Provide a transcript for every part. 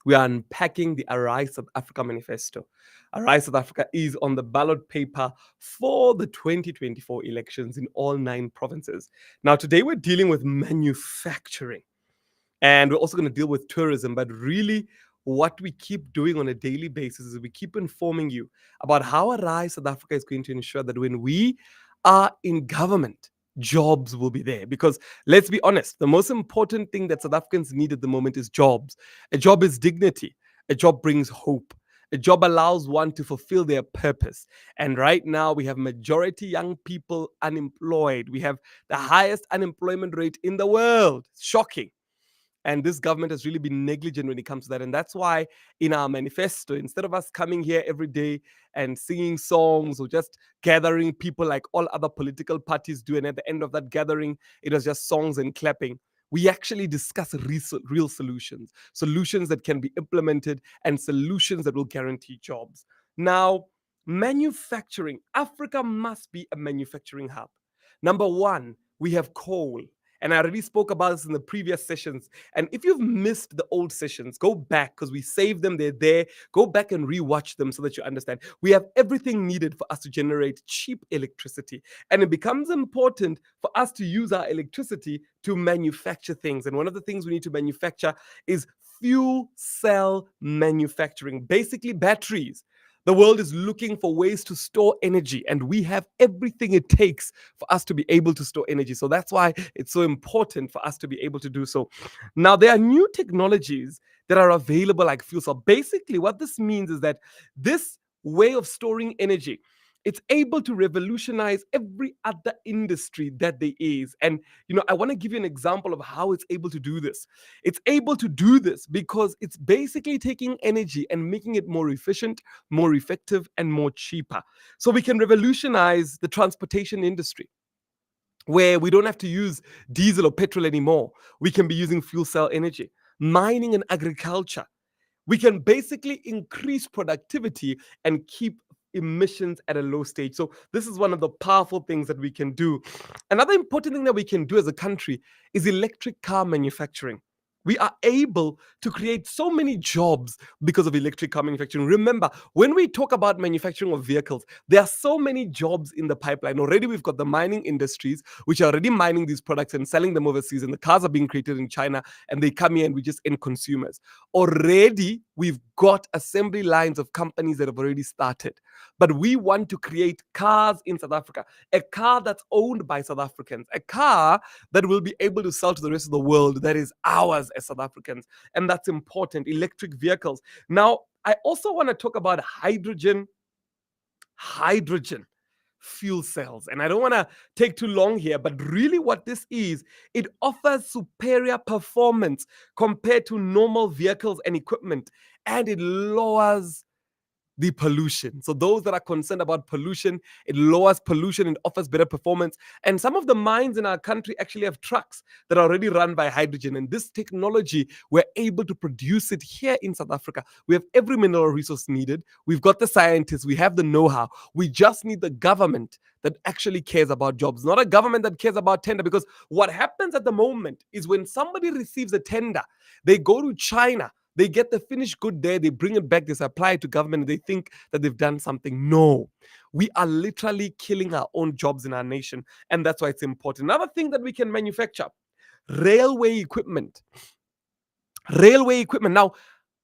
We are unpacking the Arise South Africa Manifesto. Arise South Africa is on the ballot paper for the 2024 elections in all 9 provinces. Now, today we're dealing with manufacturing. And we're also going to deal with tourism. But really, what we keep doing on a daily basis is we keep informing you about how Arise South Africa is going to ensure that when we are in government, jobs will be there. Because let's be honest, the most important thing that South Africans need at the moment is jobs. A job is dignity, a job brings hope. A job allows one to fulfill their purpose. And right now, we have majority young people unemployed. We have the highest unemployment rate in the world. Shocking. And this government has really been negligent when it comes to that. And that's why in our manifesto, instead of us coming here every day and singing songs or just gathering people like all other political parties do, and at the end of that gathering, it was just songs and clapping, we actually discuss real solutions, solutions that can be implemented and solutions that will guarantee jobs. Now, manufacturing, Africa must be a manufacturing hub. Number one, we have coal. And I already spoke about this in the previous sessions. And if you've missed the old sessions, go back because we saved them. They're there. Go back and rewatch them so that you understand. We have everything needed for us to generate cheap electricity. And it becomes important for us to use our electricity to manufacture things. And one of the things we need to manufacture is fuel cell manufacturing, basically batteries. The world is looking for ways to store energy, and we have everything it takes for us to be able to store energy. So that's why it's so important for us to be able to do so. Now, there are new technologies that are available like fuel cell. Basically, what this means is that this way of storing energy, it's able to revolutionize every other industry that there is. And, I want to give you an example of how it's able to do this. It's able to do this because it's basically taking energy and making it more efficient, more effective, and more cheaper. So we can revolutionize the transportation industry where we don't have to use diesel or petrol anymore. We can be using fuel cell energy. Mining and agriculture, we can basically increase productivity and keep emissions at a low stage. So this is one of the powerful things that we can do. Another important thing that we can do as a country is electric car manufacturing. We are able to create so many jobs because of electric car manufacturing. Remember, when we talk about manufacturing of vehicles, there are so many jobs in the pipeline. Already we've got the mining industries, which are already mining these products and selling them overseas, and the cars are being created in China, and they come here and we just end consumers. Already we've got assembly lines of companies that have already started. But we want to create cars in South Africa, a car that's owned by South Africans, a car that will be able to sell to the rest of the world that is ours as South Africans. And that's important. Electric vehicles. Now, I also want to talk about hydrogen fuel cells. And I don't want to take too long here, but really what this is, it offers superior performance compared to normal vehicles and equipment, and it lowers the pollution. So those that are concerned about pollution, it lowers pollution and offers better performance. And some of the mines in our country actually have trucks that are already run by hydrogen. And this technology, we're able to produce it here in South Africa. We have every mineral resource needed. We've got the scientists. We have the know-how. We just need the government that actually cares about jobs, not a government that cares about tender. Because what happens at the moment is when somebody receives a tender, they go to China, they get the finished good there, they bring it back, they supply it to government, and they think that they've done something. No, we are literally killing our own jobs in our nation, and that's why it's important. Another thing that we can manufacture, railway equipment. Railway equipment. Now,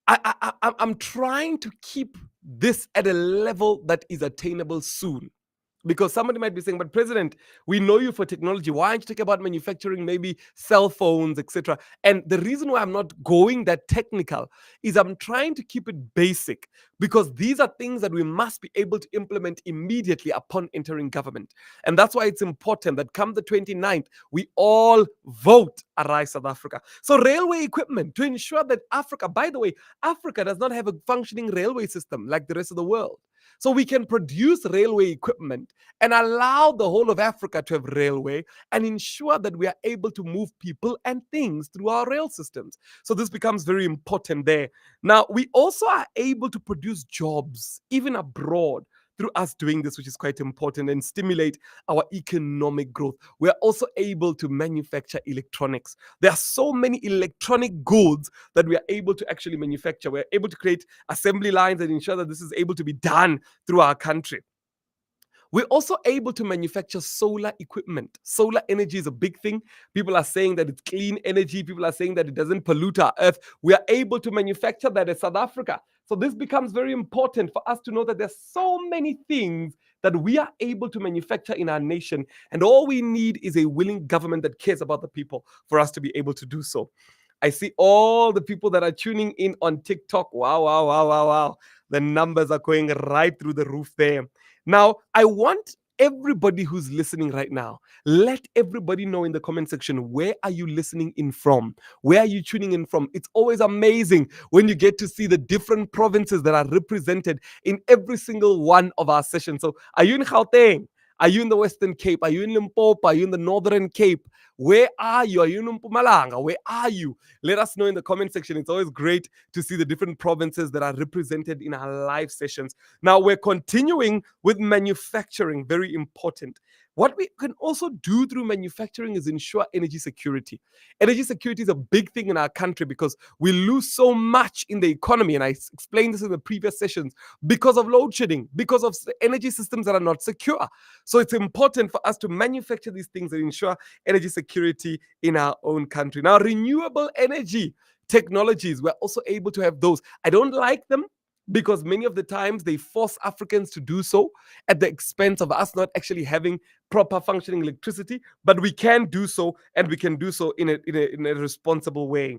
I'm trying to keep this at a level that is attainable soon. Because somebody might be saying, but President, we know you for technology. Why aren't you talking about manufacturing, maybe cell phones, etc.? And the reason why I'm not going that technical is I'm trying to keep it basic, because these are things that we must be able to implement immediately upon entering government. And that's why it's important that come the 29th, we all vote Arise South Africa. So railway equipment to ensure that Africa, by the way, Africa does not have a functioning railway system like the rest of the world. So we can produce railway equipment and allow the whole of Africa to have railway and ensure that we are able to move people and things through our rail systems. So this becomes very important there. Now, we also are able to produce jobs even abroad through us doing this, which is quite important, and stimulate our economic growth. We are also able to manufacture electronics. There are so many electronic goods that we are able to actually manufacture. We're able to create assembly lines and ensure that this is able to be done through our country. We're also able to manufacture solar equipment. Solar energy is a big thing. People are saying that it's clean energy. People are saying that it doesn't pollute our earth. We are able to manufacture that in South Africa. So this becomes very important for us to know that there's so many things that we are able to manufacture in our nation. And all we need is a willing government that cares about the people for us to be able to do so. I see all the people that are tuning in on TikTok. Wow, wow, wow, wow, wow. The numbers are going right through the roof there. Now, I want everybody who's listening right now, let everybody know in the comment section, where are you listening in from? Where are you tuning in from? It's always amazing when you get to see the different provinces that are represented in every single one of our sessions. So are you in Gauteng? Are you in the Western Cape? Are you in Limpopo? Are you in the Northern Cape? Where are you? Are you in Mpumalanga? Where are you? Let us know in the comment section. It's always great to see the different provinces that are represented in our live sessions. Now, we're continuing with manufacturing, very important. What we can also do through manufacturing is ensure energy security. Energy security is a big thing in our country because we lose so much in the economy. And I explained this in the previous sessions because of load shedding, because of energy systems that are not secure. So it's important for us to manufacture these things and ensure energy security in our own country. Now, renewable energy technologies, we're also able to have those. I don't like them because many of the times they force Africans to do so at the expense of us not actually having proper functioning electricity, but we can do so, and we can do so in a responsible way.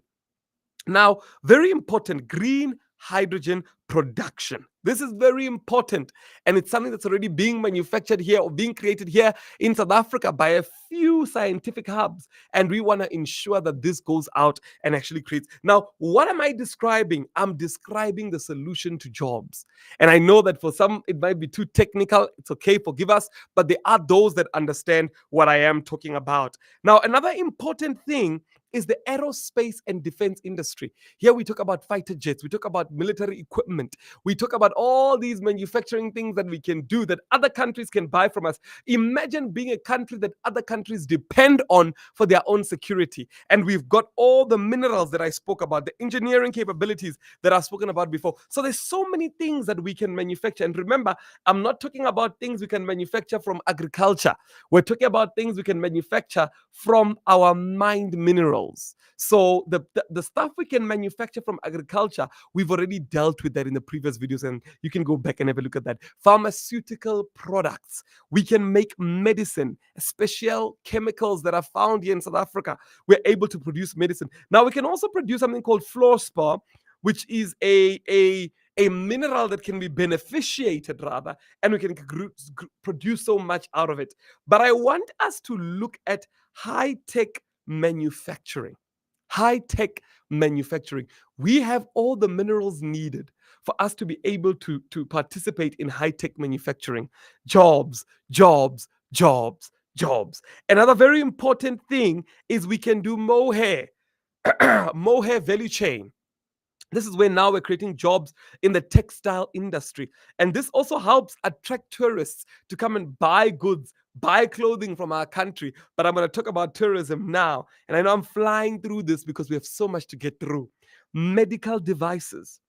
Now, very important, green hydrogen production. This is very important, and it's something that's already being manufactured here or being created here in South Africa by a few scientific hubs, and we want to ensure that this goes out and actually creates. Now, what am I describing? I'm describing the solution to jobs, and I know that for some it might be too technical. It's okay, forgive us, but there are those that understand what I am talking about. Now, another important thing is the aerospace and defense industry. Here we talk about fighter jets, we talk about military equipment, we talk about all these manufacturing things that we can do that other countries can buy from us. Imagine being a country that other countries depend on for their own security. And we've got all the minerals that I spoke about, the engineering capabilities that I've spoken about before. So there's so many things that we can manufacture. And remember, I'm not talking about things we can manufacture from agriculture. We're talking about things we can manufacture from our mined minerals. So the stuff we can manufacture from agriculture, we've already dealt with that in the previous videos, and you can go back and have a look at that. Pharmaceutical products. We can make medicine, special chemicals that are found here in South Africa. We're able to produce medicine. Now, we can also produce something called fluorspar, which is a mineral that can be beneficiated rather, and we can produce so much out of it. But I want us to look at high-tech manufacturing. High-tech manufacturing. We have all the minerals needed for us to be able to participate in high-tech manufacturing. Jobs, jobs, jobs, jobs. Another very important thing is we can do mohair, mohair value chain. This is where now we're creating jobs in the textile industry. And this also helps attract tourists to come and buy goods, buy clothing from our country. But I'm going to talk about tourism now. And I know I'm flying through this because we have so much to get through. Medical devices,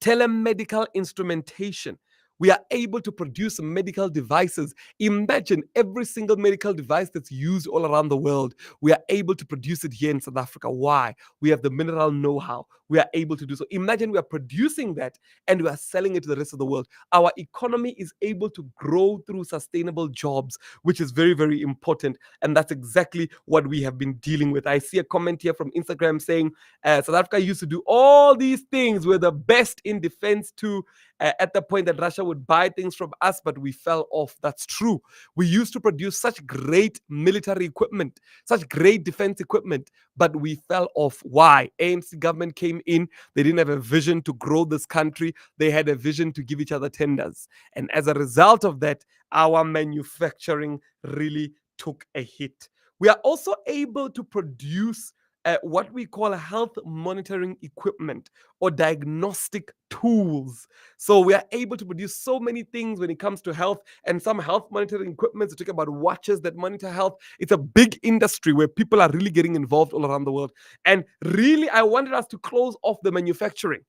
telemedical instrumentation. We are able to produce medical devices. Imagine every single medical device that's used all around the world. We are able to produce it here in South Africa. Why? We have the mineral know-how. We are able to do so. Imagine we are producing that and we are selling it to the rest of the world. Our economy is able to grow through sustainable jobs, which is very, very important. And that's exactly what we have been dealing with. I see a comment here from Instagram saying, South Africa used to do all these things. We're the best in defense too. At the point that Russia would buy things from us, but we fell off. That's true. We used to produce such great military equipment, such great defense equipment, but we fell off. Why? ANC government came in. They didn't have a vision to grow this country. They had a vision to give each other tenders. And as a result of that, our manufacturing really took a hit. We are also able to produce what we call health monitoring equipment or diagnostic tools. So we are able to produce so many things when it comes to health, and some health monitoring equipment. To talk about watches that monitor health. It's a big industry where people are really getting involved all around the world. And really, I wanted us to close off the manufacturing,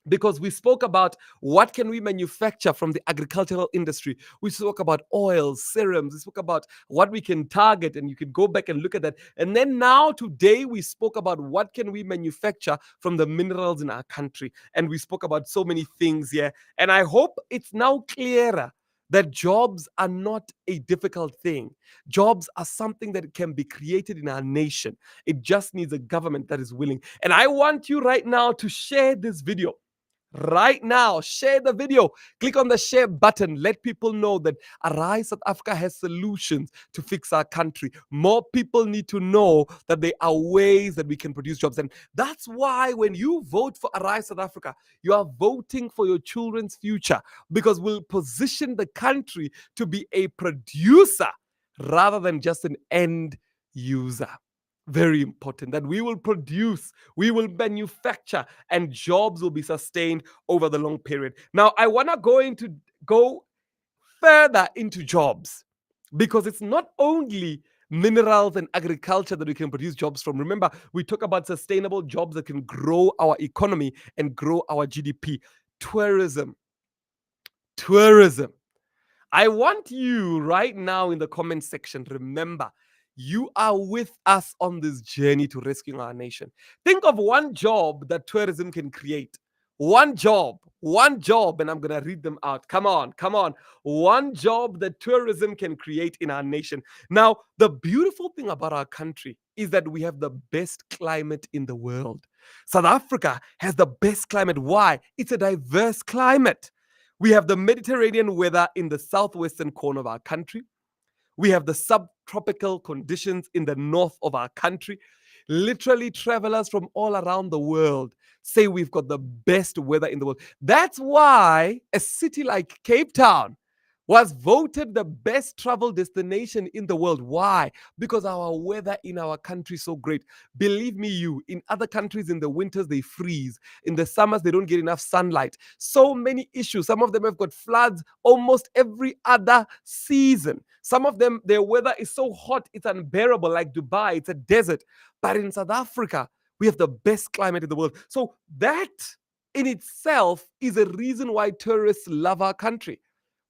because we spoke about what can we manufacture from the agricultural industry. We spoke about oils, serums. We spoke about what we can target, and you can go back and look at that. And then now today we spoke about what can we manufacture from the minerals in our country, and we spoke about so many things here. And I hope it's now clearer that jobs are not a difficult thing. Jobs are something that can be created in our nation. It just needs a government that is willing. And I want you right now to share this video. Right now, share the video. Click on the share button. Let people know that Arise South Africa has solutions to fix our country. More people need to know that there are ways that we can produce jobs. And that's why when you vote for Arise South Africa, you are voting for your children's future, because we'll position the country to be a producer rather than just an end user. Very important that we will produce, we will manufacture, and jobs will be sustained over the long period. Now, I want to go further into jobs, because it's not only minerals and agriculture that we can produce jobs from. Remember, we talk about sustainable jobs that can grow our economy and grow our GDP. Tourism. I want you right now in the comment section, remember, you are with us on this journey to rescuing our nation. Think of one job that tourism can create. One job, and I'm going to read them out. Come on. One job that tourism can create in our nation. Now, the beautiful thing about our country is that we have the best climate in the world. South Africa has the best climate. Why? It's a diverse climate. We have the Mediterranean weather in the southwestern corner of our country. We have the subtropical conditions in the north of our country. Literally, travelers from all around the world say we've got the best weather in the world. That's why a city like Cape Town was voted the best travel destination in the world. Why? Because our weather in our country is so great. Believe me, in other countries, in the winters, they freeze. In the summers, they don't get enough sunlight. So many issues. Some of them have got floods almost every other season. Some of them, their weather is so hot, it's unbearable, like Dubai, it's a desert. But in South Africa, we have the best climate in the world. So that in itself is a reason why tourists love our country.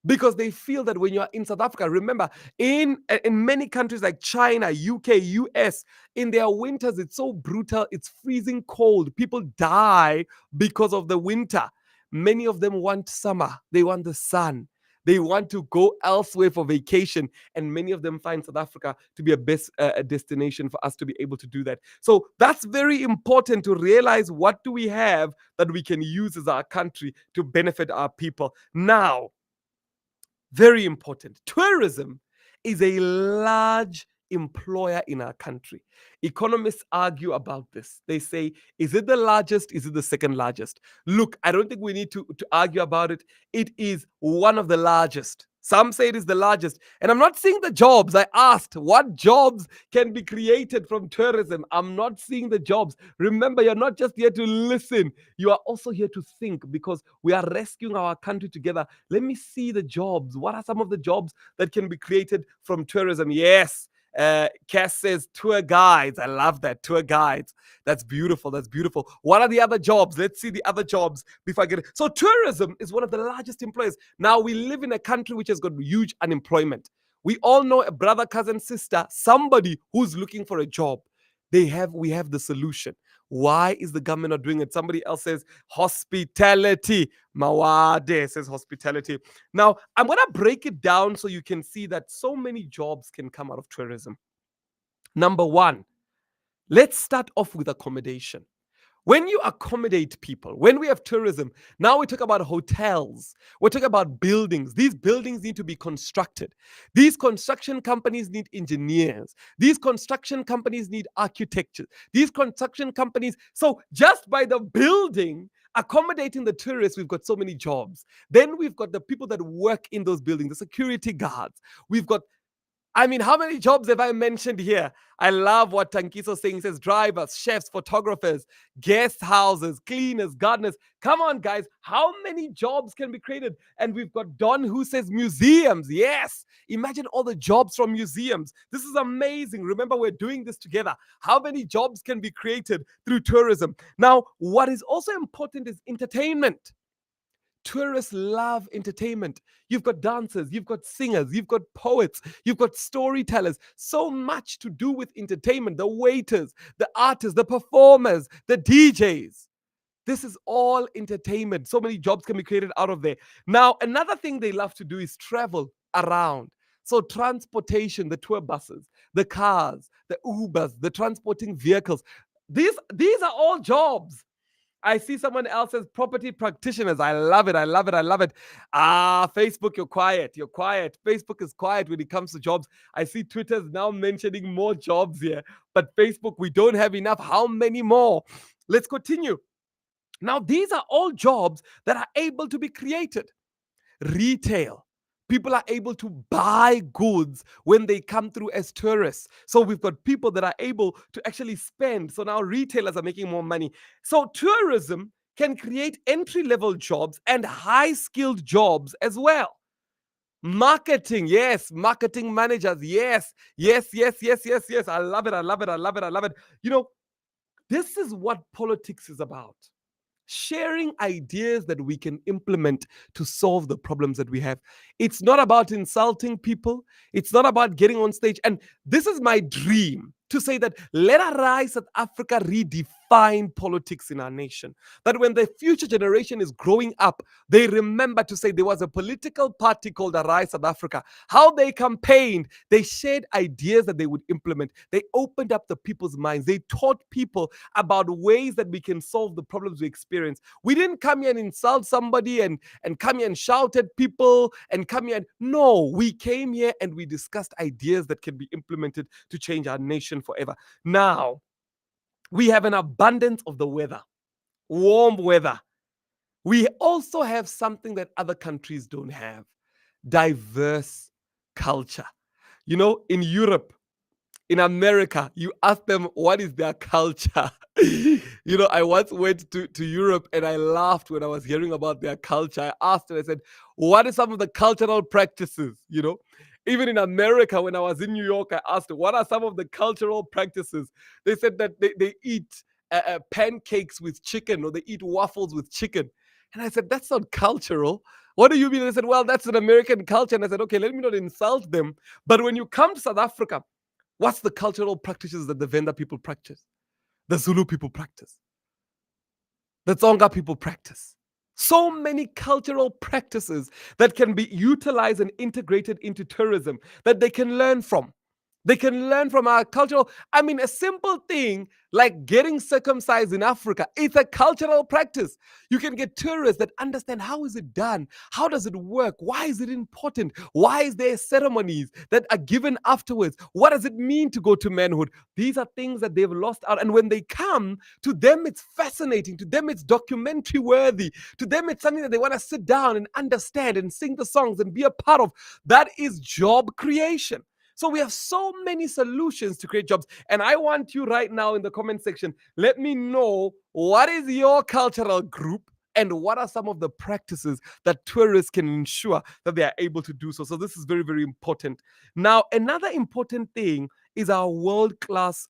Because they feel that when you are in South Africa, remember, in many countries like China, UK, US, in their winters, it's so brutal, it's freezing cold. People die because of the winter. Many of them want summer. They want the sun. They want to go elsewhere for vacation. And many of them find South Africa to be a best destination for us to be able to do that. So that's very important to realize, what do we have that we can use as our country to benefit our people. Now, very important. Tourism is a large employer in our country. Economists argue about this. They say, is it the largest? Is it the second largest? Look, I don't think we need to argue about it. It is one of the largest. Some say it is the largest. And I'm not seeing the jobs. I asked, what jobs can be created from tourism? I'm not seeing the jobs. Remember, you're not just here to listen. You are also here to think, because we are rescuing our country together. Let me see the jobs. What are some of the jobs that can be created from tourism? Yes. Cass says tour guides. I love that. Tour guides. That's beautiful. What are the other jobs? Let's see the other jobs before I get it. So tourism is one of the largest employers. Now, we live in a country which has got huge unemployment. We all know a brother, cousin, sister, somebody who's looking for a job. We have the solution. Why is the government not doing it? Somebody else says hospitality. Mawade says hospitality. Now, I'm going to break it down so you can see that so many jobs can come out of tourism. Number one, let's start off with accommodation. When you accommodate people, when we have tourism, now we talk about hotels, we're talking about buildings. These buildings need to be constructed. These construction companies need engineers. These construction companies need architecture. These construction companies, so just by the building, accommodating the tourists, we've got so many jobs. Then we've got the people that work in those buildings, the security guards. We've got I mean, how many jobs have I mentioned here? I love what Tankiso's saying. He says drivers, chefs, photographers, guest houses, cleaners, gardeners. Come on, guys. How many jobs can be created? And we've got Don who says museums. Yes. Imagine all the jobs from museums. This is amazing. Remember, we're doing this together. How many jobs can be created through tourism? Now, what is also important is entertainment. Tourists love entertainment. You've got dancers, you've got singers, you've got poets, you've got storytellers. So much to do with entertainment. The waiters, the artists, the performers, the DJs. This is all entertainment. So many jobs can be created out of there. Now, another thing they love to do is travel around. So, transportation, the tour buses, the cars, the Ubers, the transporting vehicles. These are all jobs. I see someone else as property practitioners. I love it. I love it. I love it. Facebook, you're quiet. You're quiet. Facebook is quiet when it comes to jobs. I see Twitter's now mentioning more jobs here. But Facebook, we don't have enough. How many more? Let's continue. Now, these are all jobs that are able to be created. Retail. People are able to buy goods when they come through as tourists. So we've got people that are able to actually spend. So now retailers are making more money. So tourism can create entry-level jobs and high-skilled jobs as well. Marketing, yes. Marketing managers, yes. Yes, yes, yes, yes, yes. I love it. I love it. I love it. I love it. You know, this is what politics is about. Sharing ideas that we can implement to solve the problems that we have. It's not about insulting people. It's not about getting on stage. And this is my dream to say that let Arise South Africa redefine politics in our nation. That when the future generation is growing up, they remember to say there was a political party called Arise South Africa. How they campaigned, they shared ideas that they would implement. They opened up the people's minds. They taught people about ways that we can solve the problems we experience. We didn't come here and insult somebody and come here and shout at people and come here. No, we came here and we discussed ideas that can be implemented to change our nation forever. Now, we have an abundance of the weather, warm weather. We also have something that other countries don't have: diverse culture. You know, in Europe, in America, you ask them what is their culture. I once went to Europe and I laughed when I was hearing about their culture. I asked and I said, what are some of the cultural practices? Even in America, when I was in New York, I asked, what are some of the cultural practices? They said that they eat pancakes with chicken, or they eat waffles with chicken. And I said, that's not cultural. What do you mean? They said, well, that's an American culture. And I said, okay, let me not insult them. But when you come to South Africa, what's the cultural practices that the Venda people practice? The Zulu people practice. The Tsonga people practice. So many cultural practices that can be utilized and integrated into tourism that they can learn from. They can learn from our cultural. I mean, a simple thing like getting circumcised in Africa, it's a cultural practice. You can get tourists that understand how is it done? How does it work? Why is it important? Why is there ceremonies that are given afterwards? What does it mean to go to manhood? These are things that they've lost out. And when they come, to them, it's fascinating. To them, it's documentary worthy. To them, it's something that they want to sit down and understand and sing the songs and be a part of. That is job creation. So we have so many solutions to create jobs. And I want you right now in the comment section, let me know, what is your cultural group and what are some of the practices that tourists can ensure that they are able to do so. So this is very, very important. Now, another important thing is our world-class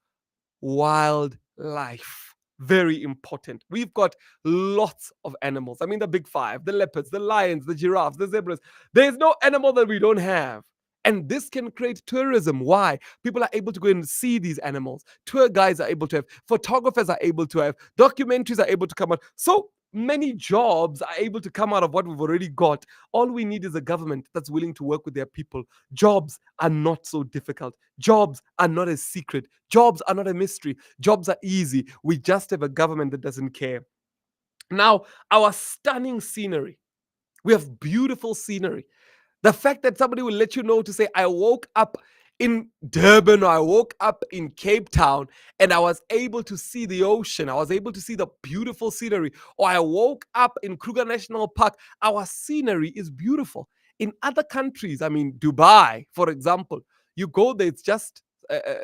wildlife. Very important. We've got lots of animals. I mean, the big five, the leopards, the lions, the giraffes, the zebras. There's no animal that we don't have. And this can create tourism. Why? People are able to go and see these animals. Tour guides are able to have. Photographers are able to have. Documentaries are able to come out. So many jobs are able to come out of what we've already got. All we need is a government that's willing to work with their people. Jobs are not so difficult. Jobs are not a secret. Jobs are not a mystery. Jobs are easy. We just have a government that doesn't care. Now, our stunning scenery. We have beautiful scenery. The fact that somebody will let you know to say, I woke up in Durban or I woke up in Cape Town and I was able to see the ocean. I was able to see the beautiful scenery. Or I woke up in Kruger National Park. Our scenery is beautiful. In other countries, I mean, Dubai, for example, You go there, it's just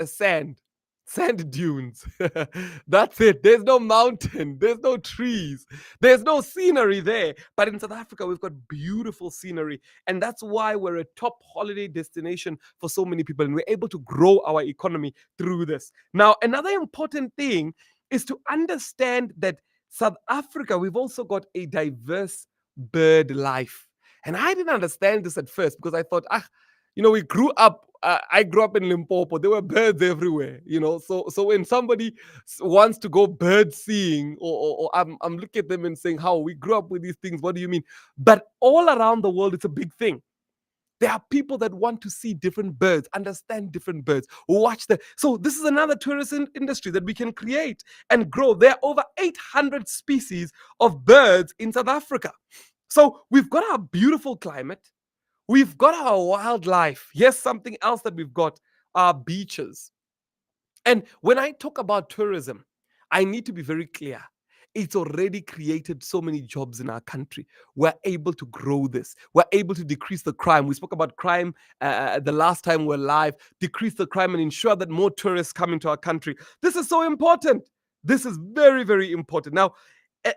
sand dunes. That's it. There's no mountain, there's no trees, there's no scenery there. But in South Africa, we've got beautiful scenery, and that's why we're a top holiday destination for so many people, and we're able to grow our economy through this. Now, another important thing is to understand that South Africa, we've also got a diverse bird life. And I didn't understand this at first because I thought, we grew up. I grew up in Limpopo. There were birds everywhere, So when somebody wants to go bird seeing, or I'm looking at them and saying, "How we grew up with these things? What do you mean?" But all around the world, it's a big thing. There are people that want to see different birds, understand different birds, watch them. So this is another tourism industry that we can create and grow. There are over 800 species of birds in South Africa. So we've got our beautiful climate. We've got our wildlife. Yes, something else that we've got are beaches. And when I talk about tourism, I need to be very clear. It's already created so many jobs in our country. We're able to grow this. We're able to decrease the crime. We spoke about crime the last time we were live, decrease the crime and ensure that more tourists come into our country. This is so important. This is very, very important. Now,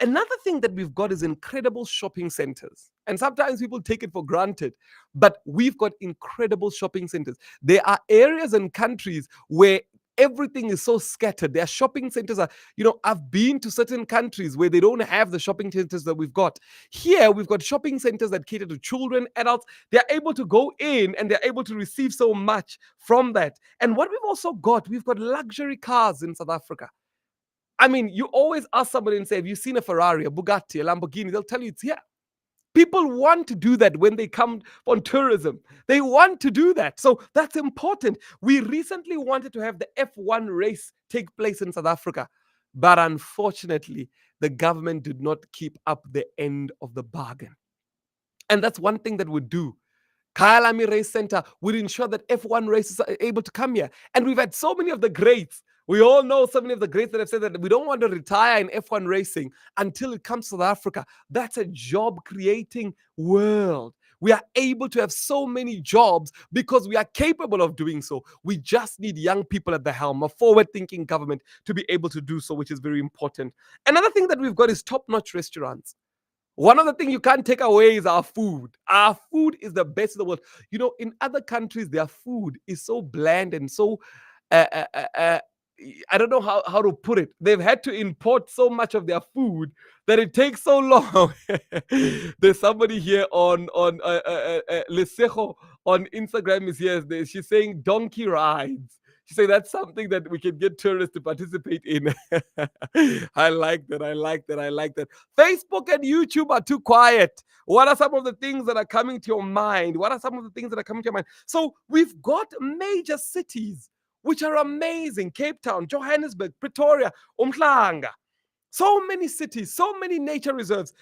another thing that we've got is incredible shopping centers. And sometimes people take it for granted, but we've got incredible shopping centers. There are areas and countries where everything is so scattered. Their shopping centers are, I've been to certain countries where they don't have the shopping centers that we've got. Here, we've got shopping centers that cater to children, adults. They're able to go in and they're able to receive so much from that. And what we've got luxury cars in South Africa. I mean, you always ask somebody and say, have you seen a Ferrari, a Bugatti, a Lamborghini? They'll tell you it's here. People want to do that when they come on tourism. They want to do that. So that's important. We recently wanted to have the F1 race take place in South Africa. But unfortunately, the government did not keep up the end of the bargain. And that's one thing that we do. Kyalami Race Center would ensure that F1 races are able to come here. And we've had so many of the greats. We all know so many of the greats that have said that we don't want to retire in F1 racing until it comes to South Africa. That's a job creating world. We are able to have so many jobs because we are capable of doing so. We just need young people at the helm, a forward-thinking government to be able to do so, which is very important. Another thing that we've got is top-notch restaurants. One of the things you can't take away is our food. Our food is the best in the world. In other countries, their food is so bland and so, I don't know how to put it. They've had to import so much of their food that it takes so long. There's somebody here on Lesejo on Instagram is here. She's saying donkey rides. She say that's something that we can get tourists to participate in. I like that. Facebook and YouTube are too quiet. What are some of the things that are coming to your mind? So we've got major cities which are amazing. Cape Town, Johannesburg, Pretoria, Umhlanga. So many cities, so many nature reserves,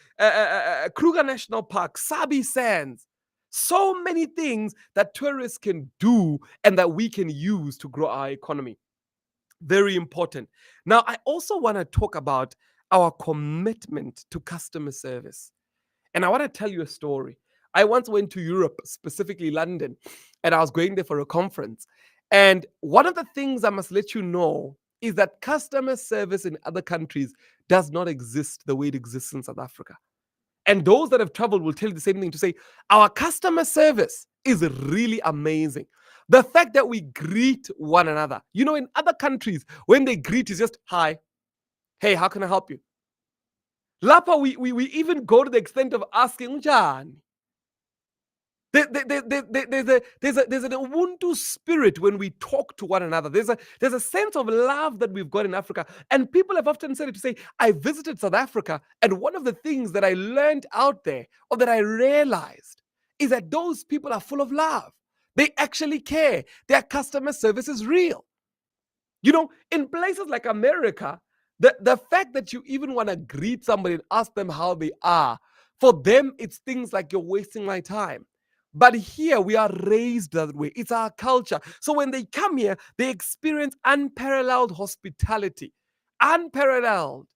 Kruger National Park, Sabi Sands. So many things that tourists can do and that we can use to grow our economy. Very important. Now, I also want to talk about our commitment to customer service. And I want to tell you a story. I once went to Europe, specifically London, and I was going there for a conference. And one of the things I must let you know is that customer service in other countries does not exist the way it exists in South Africa. And those that have traveled will tell you the same thing, to say our customer service is really amazing. The fact that we greet one another. In other countries, when they greet, is just hi. Hey, how can I help you? Lapa, we even go to the extent of asking Unjani. There's an Ubuntu spirit when we talk to one another. There's a sense of love that we've got in Africa. And people have often said it, to say, I visited South Africa, and one of the things that I learned out there, or that I realized, is that those people are full of love. They actually care. Their customer service is real. In places like America, the fact that you even want to greet somebody and ask them how they are, for them, it's things like, you're wasting my time. But here we are raised that way. It's our culture. So when they come here, they experience unparalleled hospitality. Unparalleled.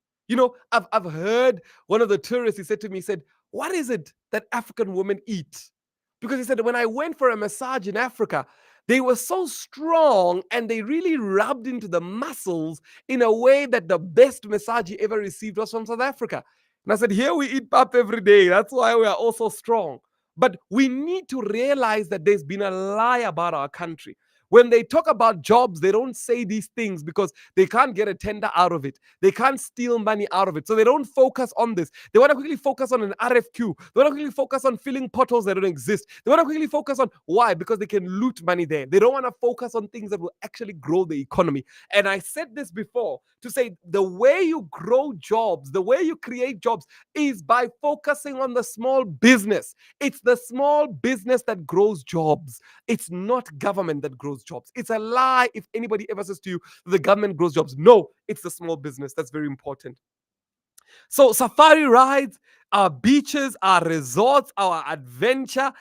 I've heard one of the tourists, he said to me, he said, what is it that African women eat? Because he said, when I went for a massage in Africa, They were so strong and they really rubbed into the muscles in a way that the best massage he ever received was from South Africa. And I said, here we eat pap every day. That's why we are all so strong. But we need to realize that there's been a lie about our country. When they talk about jobs, they don't say these things because they can't get a tender out of it. They can't steal money out of it. So they don't focus on this. They want to quickly focus on an RFQ. They want to quickly focus on filling potholes that don't exist. They want to quickly focus on why? Because they can loot money there. They don't want to focus on things that will actually grow the economy. And I said this before to say the way you grow jobs, the way you create jobs is by focusing on the small business. It's the small business that grows jobs. It's not government that grows jobs. It's a lie if anybody ever says to you the government grows jobs. No, it's the small business. That's very important. So safari rides, our beaches, our resorts, our adventure,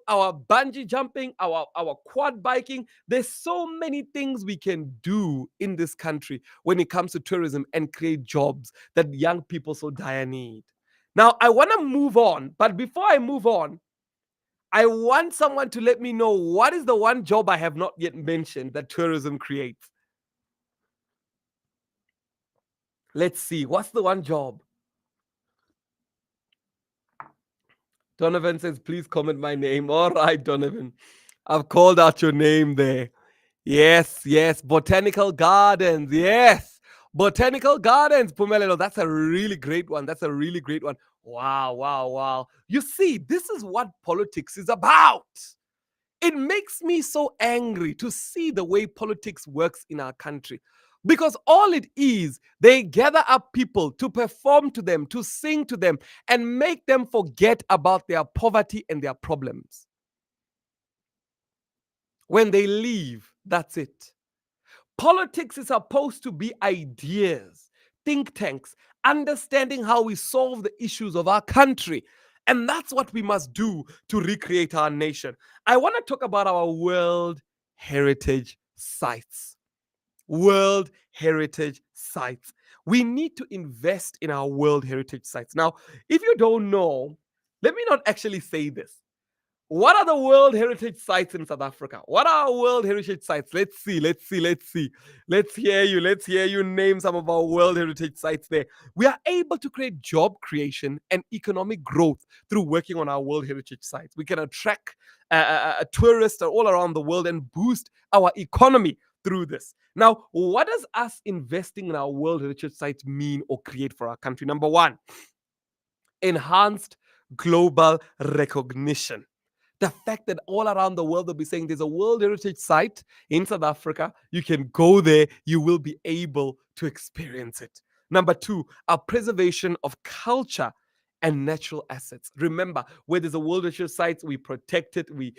our bungee jumping, our quad biking. There's so many things we can do in this country when it comes to tourism and create jobs that young people so dire need. Now, I want to move on, but before I move on, I want someone to let me know what is the one job I have not yet mentioned that tourism creates. Let's see. What's the one job? Donovan says, please comment my name. All right, Donovan. I've called out your name there. Yes, yes. Botanical gardens. Yes. Botanical gardens, Pumelelo. That's a really great one. That's a really great one. Wow, wow, wow. You see, this is what politics is about. It makes me so angry to see the way politics works in our country. Because all it is, they gather up people to perform to them, to sing to them, and make them forget about their poverty and their problems. When they leave, that's it. Politics is supposed to be ideas, think tanks, understanding how we solve the issues of our country. And that's what we must do to recreate our nation. I want to talk about our World Heritage Sites. World Heritage Sites. We need to invest in our World Heritage Sites. Now, if you don't know, let me not actually say this. What are the World Heritage Sites in South Africa? What are our World Heritage Sites? Let's see. Let's hear you. Let's hear you name some of our World Heritage Sites there. We are able to create job creation and economic growth through working on our World Heritage Sites. We can attract tourists all around the world and boost our economy through this. Now, what does us investing in our World Heritage Sites mean or create for our country? Number one, enhanced global recognition. The fact that all around the world they'll be saying there's a World Heritage Site in South Africa, you can go there, you will be able to experience it. Number two, our preservation of culture and natural assets. Remember, where there's a World Heritage Site, we protect it, we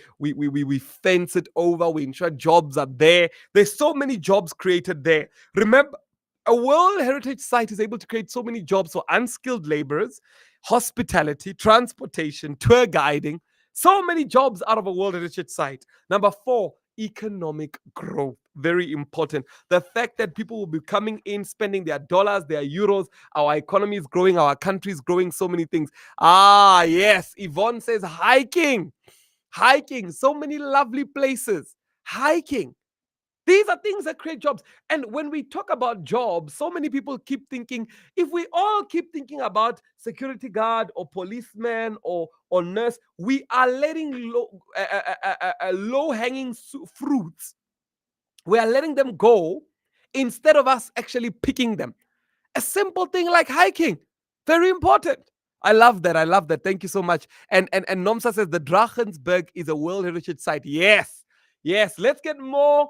fence it over, we ensure jobs are there. There's so many jobs created there. Remember, a World Heritage Site is able to create so many jobs for unskilled laborers, hospitality, transportation, tour guiding. So many jobs out of a World Heritage Site. Number four, economic growth. Very important. The fact that people will be coming in, spending their dollars, their euros, our economy is growing, our country is growing, so many things. Ah, yes. Yvonne says hiking. Hiking. So many lovely places. Hiking. These are things that create jobs. And when we talk about jobs, so many people keep thinking, if we all keep thinking about security guard or policeman or nurse, we are letting low-hanging fruits. We are letting them go instead of us actually picking them. A simple thing like hiking, very important. I love that. I love that. Thank you so much. And Nomsa says the Drakensberg is a World Heritage Site. Yes. Yes. Let's get more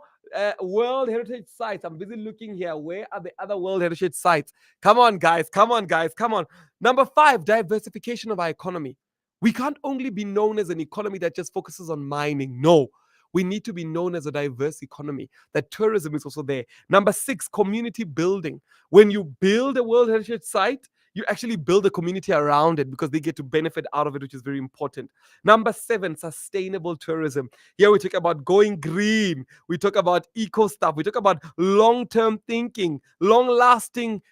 World Heritage Sites. I'm busy looking here. Where are the other World Heritage Sites? Come on, guys. Come on, guys. Come on. Number five, diversification of our economy. We can't only be known as an economy that just focuses on mining. No. We need to be known as a diverse economy. That tourism is also there. Number six, community building. When you build a World Heritage Site, you actually build a community around it because they get to benefit out of it, which is very important. Number seven, sustainable tourism. Here we talk about going green. We talk about eco stuff. We talk about long-term thinking, long-lasting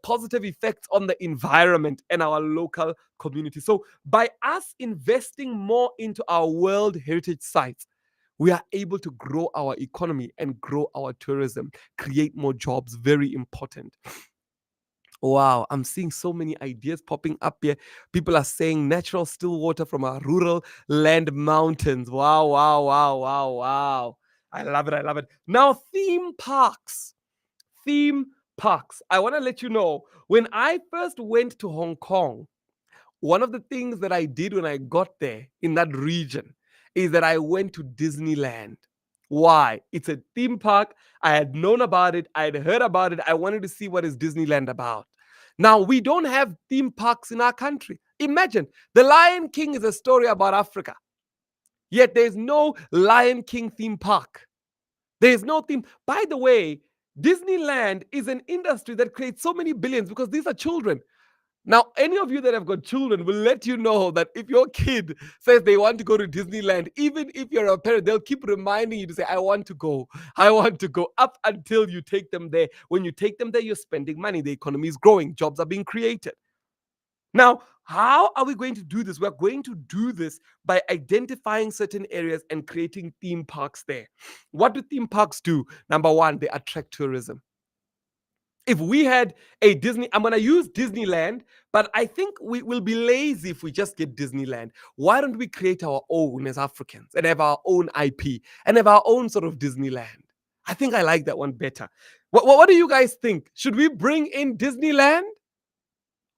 positive effects on the environment and our local community. So by us investing more into our World Heritage Sites, we are able to grow our economy and grow our tourism, create more jobs. Very important. Wow, I'm seeing so many ideas popping up here. People are saying natural still water from our rural land mountains. Wow, wow, wow, wow, wow. I love it. I love it. Now, theme parks. Theme parks. I want to let you know, when I first went to Hong Kong, one of the things that I did when I got there in that region is that I went to Disneyland. Why? It's a theme park. I had known about it. I had heard about it. I wanted to see what is Disneyland about. Now, we don't have theme parks in our country. Imagine, The Lion King is a story about Africa. Yet there's no Lion King theme park. There's no theme. By the way, Disneyland is an industry that creates so many billions because these are children. Now, any of you that have got children will let you know that if your kid says they want to go to Disneyland, even if you're a parent, they'll keep reminding you to say, I want to go. I want to go, up until you take them there. When you take them there, you're spending money. The economy is growing. Jobs are being created. Now, how are we going to do this? We're going to do this by identifying certain areas and creating theme parks there. What do theme parks do? Number one, they attract tourism. If we had a Disney, I'm going to use Disneyland, but I think we will be lazy if we just get Disneyland. Why don't we create our own as Africans and have our own IP and have our own sort of Disneyland? I think I like that one better. What do you guys think? Should we bring in Disneyland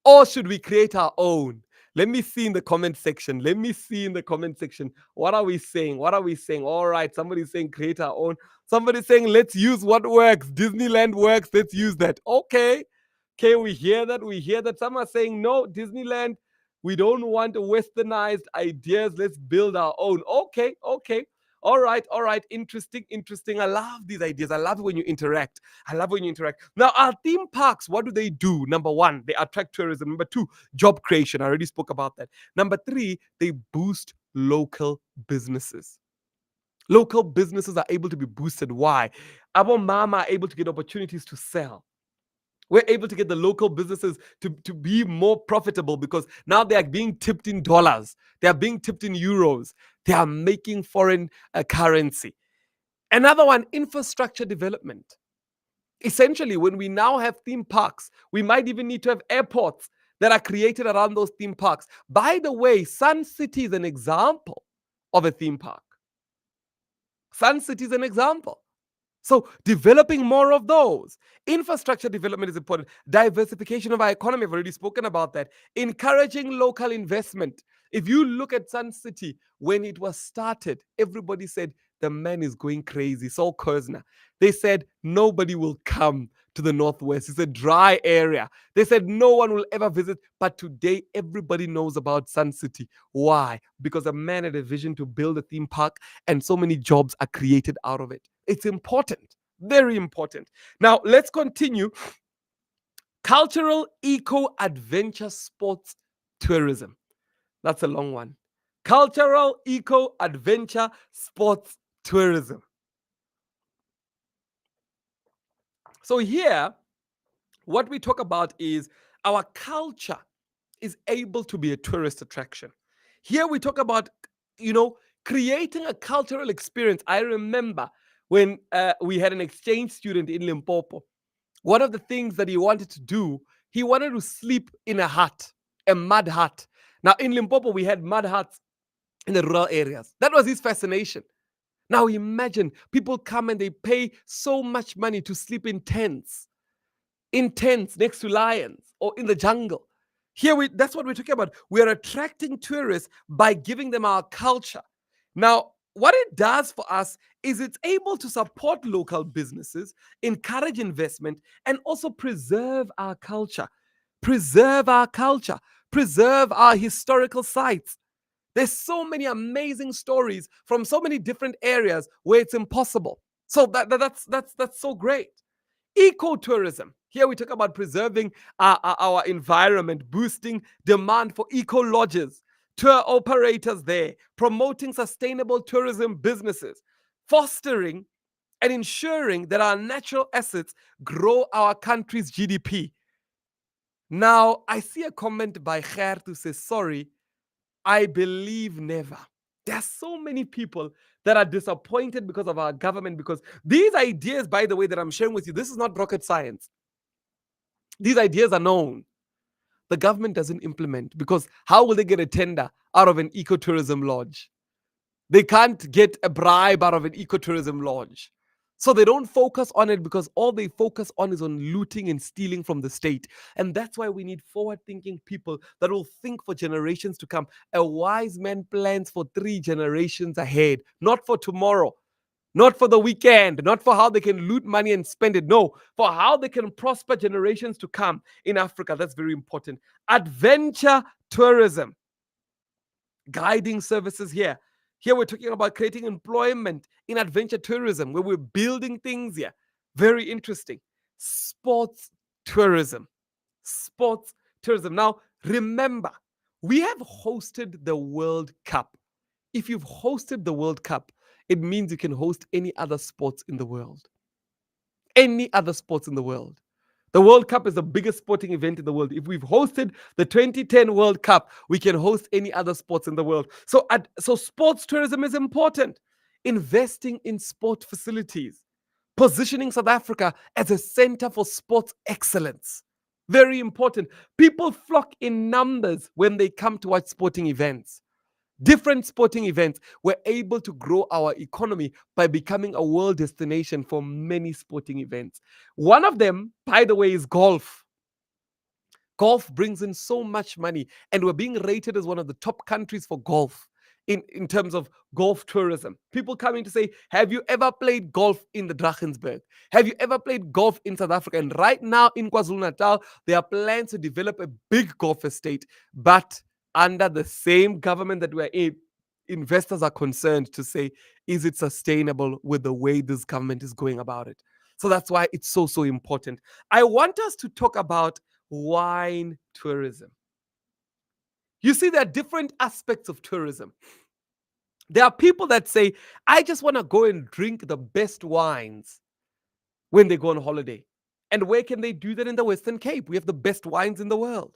or should we create our own? Let me see in the comment section. Let me see in the comment section. What are we saying? What are we saying? All right, somebody's saying create our own. Somebody's saying let's use what works. Disneyland works. Let's use that. Okay. Okay, we hear that. We hear that. Some are saying no, Disneyland. We don't want westernized ideas. Let's build our own. Okay, okay. All right, all right. Interesting, interesting. I love these ideas. I love when you interact. I love when you interact. Now, our theme parks, what do they do? Number one, they attract tourism. Number two, job creation. I already spoke about that. Number three, they boost local businesses. Local businesses are able to be boosted. Why? Our mama are able to get opportunities to sell. We're able to get the local businesses to be more profitable because now they are being tipped in dollars. They are being tipped in euros. They are making foreign currency. Another one, infrastructure development. Essentially, when we now have theme parks, we might even need to have airports that are created around those theme parks. By the way, Sun City is an example of a theme park. Sun City is an example. So developing more of those. Infrastructure development is important. Diversification of our economy, I've already spoken about that. Encouraging local investment. If you look at Sun City, when it was started, everybody said, the man is going crazy. Saul Kersner. They said, nobody will come to the Northwest. It's a dry area. They said, no one will ever visit. But today, everybody knows about Sun City. Why? Because a man had a vision to build a theme park, and so many jobs are created out of it. It's important. Very important. Now, let's continue. Cultural, eco-adventure, sports, tourism. That's a long one. Cultural, eco-adventure, sports, tourism. So here, what we talk about is our culture is able to be a tourist attraction. Here we talk about, creating a cultural experience. I remember when we had an exchange student in Limpopo. One of the things that he wanted to do, he wanted to sleep in a hut, a mud hut. Now, in Limpopo, we had mud huts in the rural areas. That was his fascination. Now, imagine people come and they pay so much money to sleep in tents next to lions or in the jungle. Here, that's what we're talking about. We are attracting tourists by giving them our culture. Now, what it does for us is it's able to support local businesses, encourage investment, and also preserve our culture. Preserve our culture. Preserve our historical sites. There's so many amazing stories from so many different areas where it's impossible. So that's so great. Ecotourism. Here we talk about preserving our environment, boosting demand for eco lodges, tour operators there, promoting sustainable tourism businesses, fostering and ensuring that our natural assets grow our country's GDP. Now, I see a comment by Khair who says, sorry, I believe never. There are so many people that are disappointed because of our government, because these ideas, by the way, that I'm sharing with you, this is not rocket science. These ideas are known. The government doesn't implement, because how will they get a tender out of an ecotourism lodge? They can't get a bribe out of an ecotourism lodge. So they don't focus on it, because all they focus on is on looting and stealing from the state. And that's why we need forward-thinking people that will think for generations to come. A wise man plans for 3 generations ahead, not for tomorrow, not for the weekend, not for how they can loot money and spend it. No, for how they can prosper generations to come in Africa. That's very important. Adventure tourism, guiding services here. Here we're talking about creating employment in adventure tourism, where we're building things here. Very interesting. Sports tourism. Sports tourism. Now, remember, we have hosted the World Cup. If you've hosted the World Cup, it means you can host any other sports in the world. Any other sports in the world. The World Cup is the biggest sporting event in the world. If we've hosted the 2010 World Cup, we can host any other sports in the world. So sports tourism is important. Investing in sport facilities, positioning South Africa as a center for sports excellence. Very important. People flock in numbers when they come to watch sporting events. Different sporting events were able to grow our economy by becoming a world destination for many sporting events. One of them, by the way, is golf. Golf brings in so much money, and we're being rated as one of the top countries for golf in terms of golf tourism. People coming to say, have you ever played golf in the Drakensberg? Have you ever played golf in South Africa? And right now in KwaZulu-Natal, there are plans to develop a big golf estate, but under the same government that we're in, investors are concerned to say, is it sustainable with the way this government is going about it? So that's why it's so, so important. I want us to talk about wine tourism. You see, there are different aspects of tourism. There are people that say, I just want to go and drink the best wines when they go on holiday. And where can they do that? In the Western Cape. We have the best wines in the world.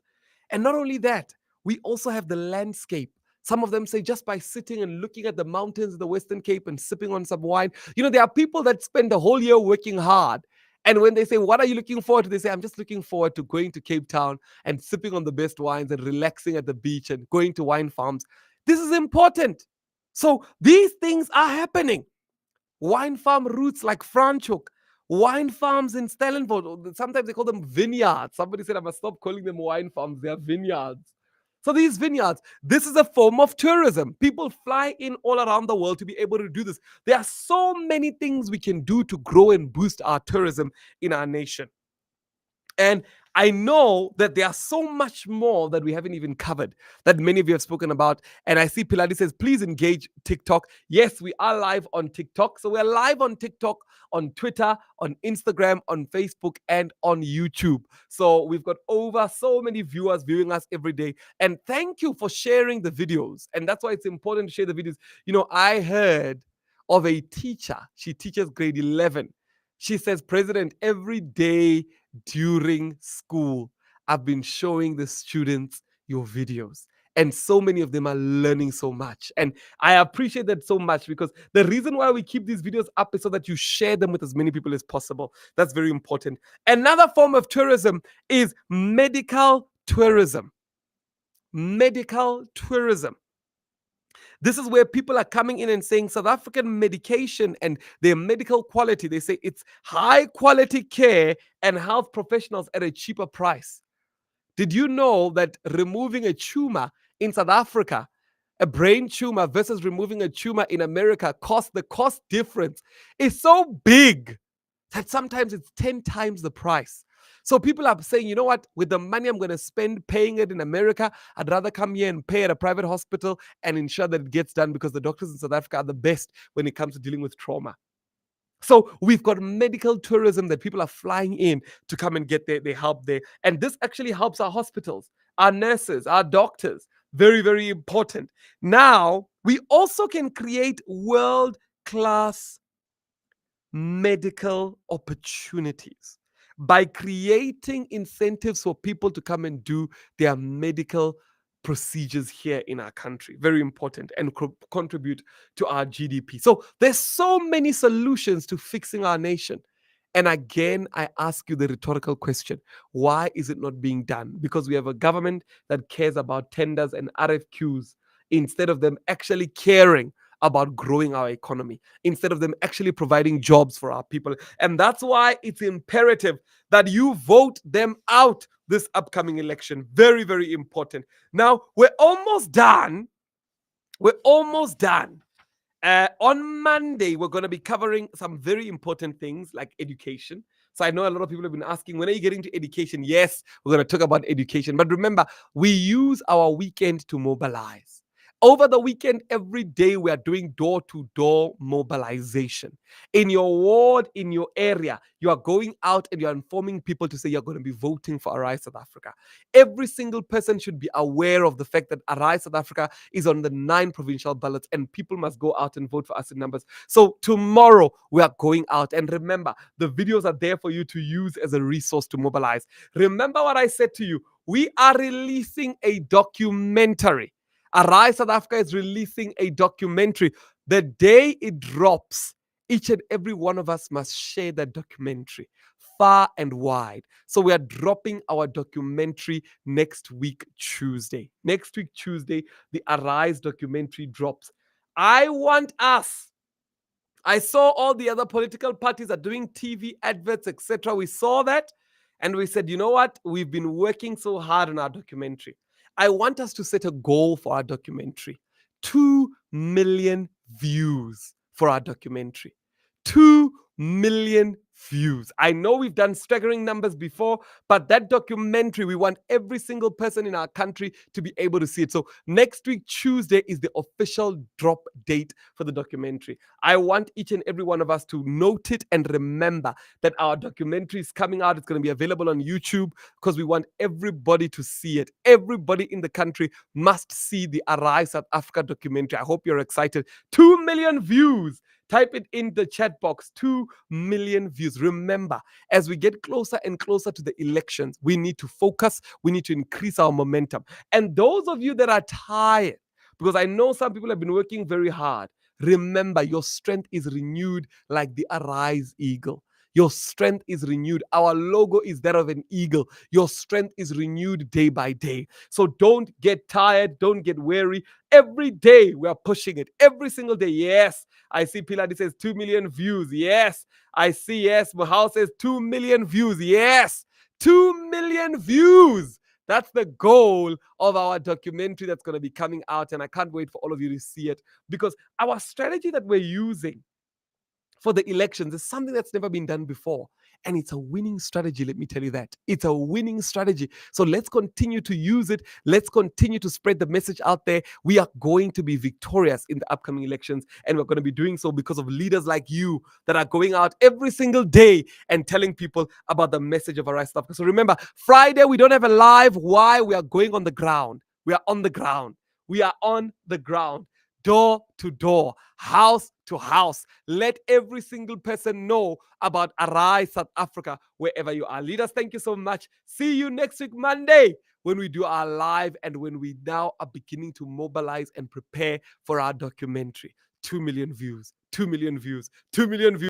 And not only that, we also have the landscape. Some of them say just by sitting and looking at the mountains of the Western Cape and sipping on some wine. You know, there are people that spend the whole year working hard. And when they say, what are you looking forward to? They say, I'm just looking forward to going to Cape Town and sipping on the best wines and relaxing at the beach and going to wine farms. This is important. So these things are happening. Wine farm routes like Franschhoek, wine farms in Stellenbosch. Sometimes they call them vineyards. Somebody said I must stop calling them wine farms. They are vineyards. So these vineyards, this is a form of tourism. People fly in all around the world to be able to do this. There are so many things we can do to grow and boost our tourism in our nation. And I know that there are so much more that we haven't even covered that many of you have spoken about. And I see Pilati says, please engage TikTok. Yes, we are live on TikTok. So we're live on TikTok, on Twitter, on Instagram, on Facebook, and on YouTube. So we've got over so many viewers viewing us every day. And thank you for sharing the videos. And that's why it's important to share the videos. You know, I heard of a teacher. She teaches grade 11. She says, President, every day during school, I've been showing the students your videos. And so many of them are learning so much. And I appreciate that so much, because the reason why we keep these videos up is so that you share them with as many people as possible. That's very important. Another form of tourism is medical tourism. Medical tourism. This is where people are coming in and saying South African medication and their medical quality, they say it's high quality care and health professionals at a cheaper price. Did you know that removing a tumor in South Africa, a brain tumor versus removing a tumor in America, the cost difference is so big that sometimes it's 10 times the price. So people are saying, you know what, with the money I'm going to spend paying it in America, I'd rather come here and pay at a private hospital and ensure that it gets done, because the doctors in South Africa are the best when it comes to dealing with trauma. So we've got medical tourism that people are flying in to come and get their help there. And this actually helps our hospitals, our nurses, our doctors. Very, very important. Now, we also can create world-class medical opportunities by creating incentives for people to come and do their medical procedures here in our country. Very important, and contribute to our GDP. So there's so many solutions to fixing our nation. And again, I ask you the rhetorical question: why is it not being done? Because we have a government that cares about tenders and RFQs instead of them actually caring about growing our economy, instead of them actually providing jobs for our people. And that's why it's imperative that you vote them out this upcoming election. Very, very important. Now, we're almost done. We're almost done. On Monday, we're going to be covering some very important things like education. So I know a lot of people have been asking, when are you getting to education? Yes, we're going to talk about education. But remember, we use our weekend to mobilize. Over the weekend, every day, we are doing door-to-door mobilization. In your ward, in your area, you are going out and you're informing people to say you're going to be voting for Arise South Africa. Every single person should be aware of the fact that Arise South Africa is on the 9 provincial ballots and people must go out and vote for us in numbers. So tomorrow we are going out. And remember, the videos are there for you to use as a resource to mobilize. Remember what I said to you. We are releasing a documentary. Arise South Africa is releasing a documentary. The day it drops, each and every one of us must share that documentary far and wide. So we are dropping our documentary next week, Tuesday. Next week, Tuesday, the Arise documentary drops. I saw all the other political parties are doing TV adverts, etc. We saw that and we said, you know what? We've been working so hard on our documentary. I want us to set a goal for our documentary. 2 million views for our documentary. 2 million views. I know we've done staggering numbers before, but that documentary, we want every single person in our country to be able to see it. So next week, Tuesday, is the official drop date for the documentary. I want each and every one of us to note it and remember that our documentary is coming out. It's going to be available on YouTube because we want everybody to see it. Everybody in the country must see the Arise South Africa documentary. I hope you're excited. 2 million views. Type it in the chat box. 2 million views. Remember, as we get closer and closer to the elections, we need to focus. We need to increase our momentum. And those of you that are tired, because I know some people have been working very hard, remember, your strength is renewed like the Arise eagle. Your strength is renewed. Our logo is that of an eagle. Your strength is renewed day by day. So don't get tired. Don't get weary. Every day we are pushing it. Every single day. Yes. I see Piladi says 2 million views. Yes. I see. Yes. Mahal says 2 million views. Yes. 2 million views. That's the goal of our documentary that's going to be coming out. And I can't wait for all of you to see it, because our strategy that we're using for the elections is something that's never been done before. And it's a winning strategy, let me tell you that. It's a winning strategy. So let's continue to use it. Let's continue to spread the message out there. We are going to be victorious in the upcoming elections. And we're going to be doing so because of leaders like you that are going out every single day and telling people about the message of Arise South Africa. So remember, Friday, we don't have a live. Why? We are going on the ground. We are on the ground. We are on the ground. Door to door, house to house. Let every single person know about Arise South Africa wherever you are. Leaders, thank you so much. See you next week, Monday, when we do our live and when we now are beginning to mobilize and prepare for our documentary. 2 million views, 2 million views, 2 million views.